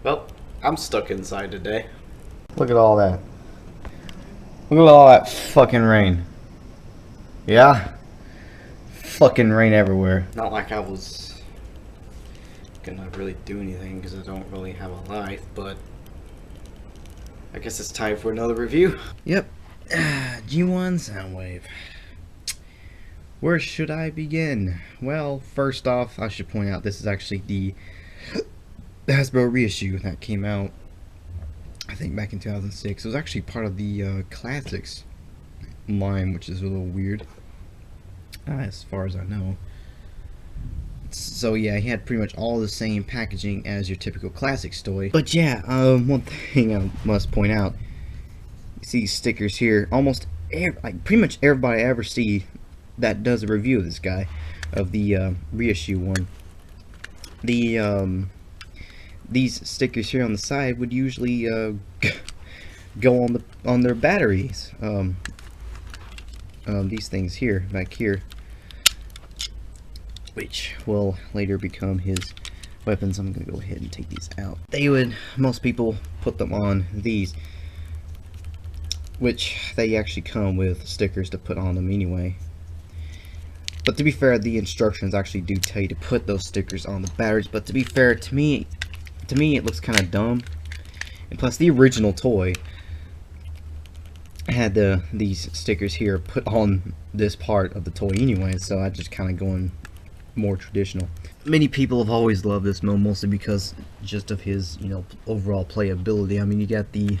Well, I'm stuck inside today. Look at all that. Look at all that fucking rain. Yeah? Fucking rain everywhere. Not like I was gonna really do anything because I don't really have a life, but I guess it's time for another review. Yep. G1 Soundwave. Where should I begin? Well, first off, I should point out this is actually the Hasbro reissue that came out, I think, back in 2006. It was actually part of the Classics line, which is a little weird, as far as I know. So yeah, he had pretty much all the same packaging as your typical Classics toy. But yeah, one thing I must point out, you see stickers here. Almost pretty much everybody I ever see that does a review of this guy, of the reissue one, these stickers here on the side would usually go on their batteries. These things here, back here, which will later become his weapons. I'm gonna go ahead and take these out. Most people put them on these, which they actually come with stickers to put on them anyway. But to be fair, the instructions actually do tell you to put those stickers on the batteries. But to be fair, to me it looks kind of dumb. And plus, the original toy had these stickers here put on this part of the toy anyway, so I just kind of going more traditional. Many people have always loved this mode, mostly because just of his, you know, overall playability. I mean, you got the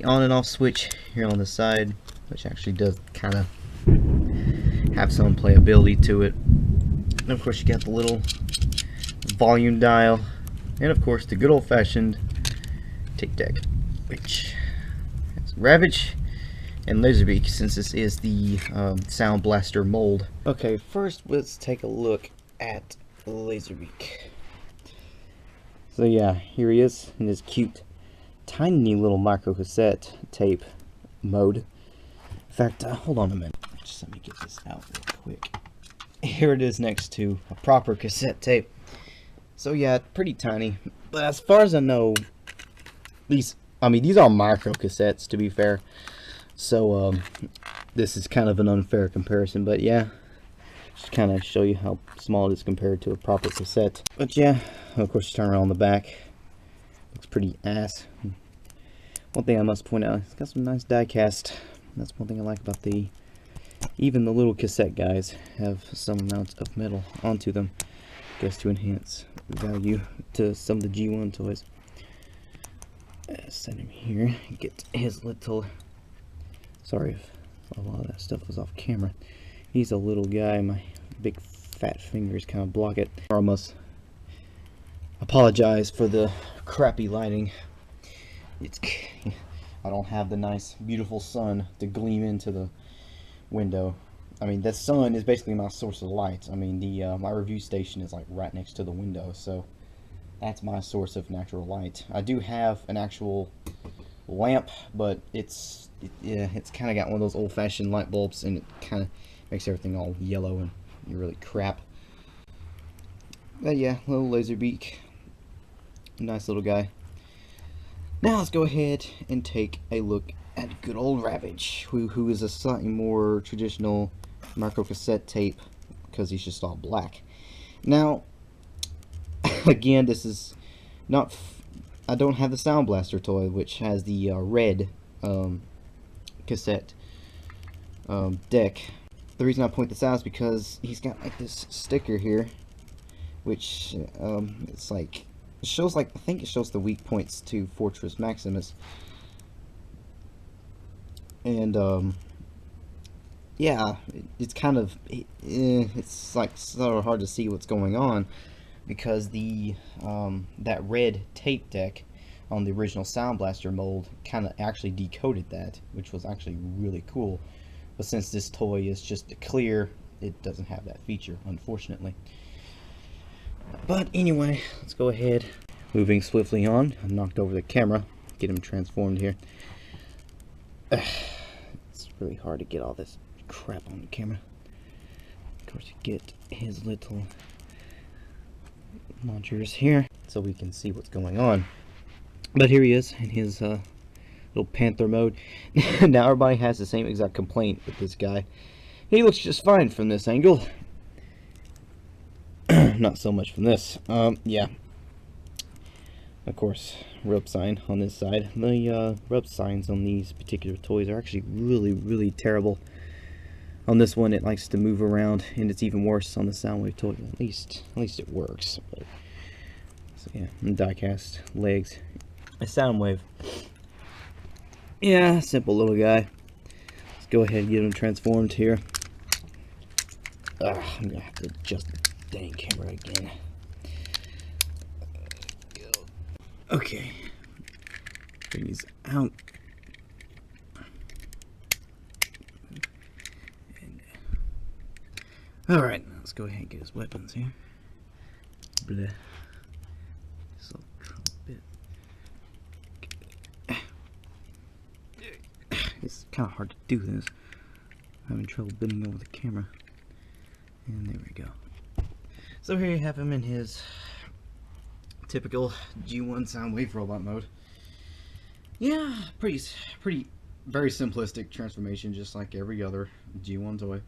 on and off switch here on the side, which actually does kind of have some playability to it. And of course, you got the little volume dial, and of course the good old-fashioned tape deck, which has Ravage and Laserbeak, since this is the Sound Blaster mold. Okay, first let's take a look at Laserbeak. So yeah, here he is in his cute, tiny little micro cassette tape mode. In fact, hold on a minute. Just let me get this out real quick. Here it is next to a proper cassette tape. So yeah, pretty tiny. But as far as I know, these are micro cassettes, to be fair. So this is kind of an unfair comparison, but yeah, just kind of show you how small it is compared to a proper cassette. But yeah, of course, you turn around on the back. Looks pretty ass. One thing I must point out, it's got some nice die cast. That's one thing I like about even the little cassette guys have some amount of metal onto them, I guess, to enhance value to some of the G1 toys. Set him here, get his little, sorry if a lot of that stuff was off camera. He's a little guy, my big fat fingers kind of block it. I must apologize for the crappy lighting. I don't have the nice beautiful sun to gleam into the window. I mean, the sun is basically my source of light. I mean, my review station is like right next to the window, so that's my source of natural light. I do have an actual lamp, but it's kind of got one of those old-fashioned light bulbs, and it kind of makes everything all yellow and really crap. But yeah, little Laserbeak, nice little guy. Now let's go ahead and take a look at good old Ravage, who is a slightly more traditional micro cassette tape, because he's just all black. Now, again, this is not, I don't have the Sound Blaster toy, which has the red cassette deck. The reason I point this out is because he's got like this sticker here, which it's like, it shows, like, I think it shows the weak points to Fortress Maximus. And yeah, it's kind of it's like sort of hard to see what's going on, because the that red tape deck on the original Sound Blaster mold kind of actually decoded that, which was actually really cool. But since this toy is just clear, it doesn't have that feature, unfortunately. But anyway, let's go ahead. Moving swiftly on. I knocked over the camera. Get him transformed here. It's really hard to get all this crap on the camera. Of course, you get his little launchers here so we can see what's going on. But here he is in his little panther mode. Now everybody has the same exact complaint with this guy. He looks just fine from this angle. Not so much from this. Yeah. Of course, rub sign on this side. The rub signs on these particular toys are actually really terrible. On this one, it likes to move around, and it's even worse on the Soundwave toy. At least it works. But, so yeah, and die-cast legs. A Soundwave. Yeah, simple little guy. Let's go ahead and get him transformed here. I'm gonna have to adjust the dang camera again. Okay, bring these out. Alright, let's go ahead and get his weapons here. Bleh. This little trumpet. It's kind of hard to do this. I'm having trouble bending over the camera. And there we go. So here you have him in his typical G1 Soundwave robot mode. Yeah, very simplistic transformation, just like every other G1 toy.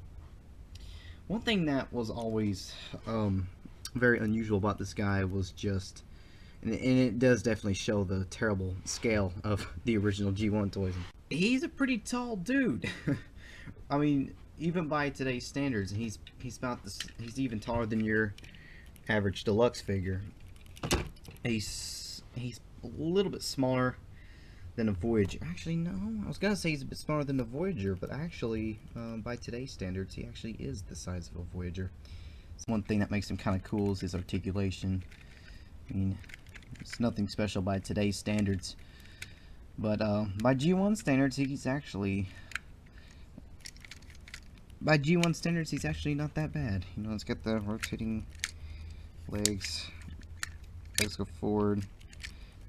One thing that was always very unusual about this guy was just, and it does definitely show the terrible scale of the original G1 toys. He's a pretty tall dude. I mean, even by today's standards, he's about this. He's even taller than your average deluxe figure. He's a little bit smaller than a Voyager. Actually, no, I was gonna say he's a bit smaller than the Voyager, but actually, by today's standards, he actually is the size of a Voyager. So one thing that makes him kind of cool is his articulation. I mean, it's nothing special by today's standards, but by G1 standards, he's actually not that bad. You know, it's got the rotating legs go forward.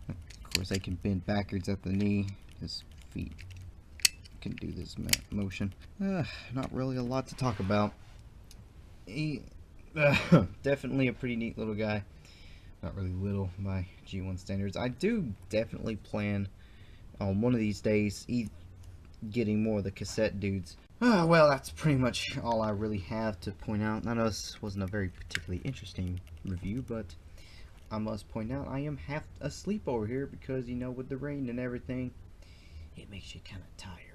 Of course, they can bend backwards at the knee. His feet can do this motion. Not really a lot to talk about. He definitely a pretty neat little guy. Not really little by G1 standards. I do definitely plan on one of these days getting more of the cassette dudes. Well, that's pretty much all I really have to point out. I know this wasn't a very particularly interesting review, but I must point out I am half asleep over here because, you know, with the rain and everything, it makes you kind of tired.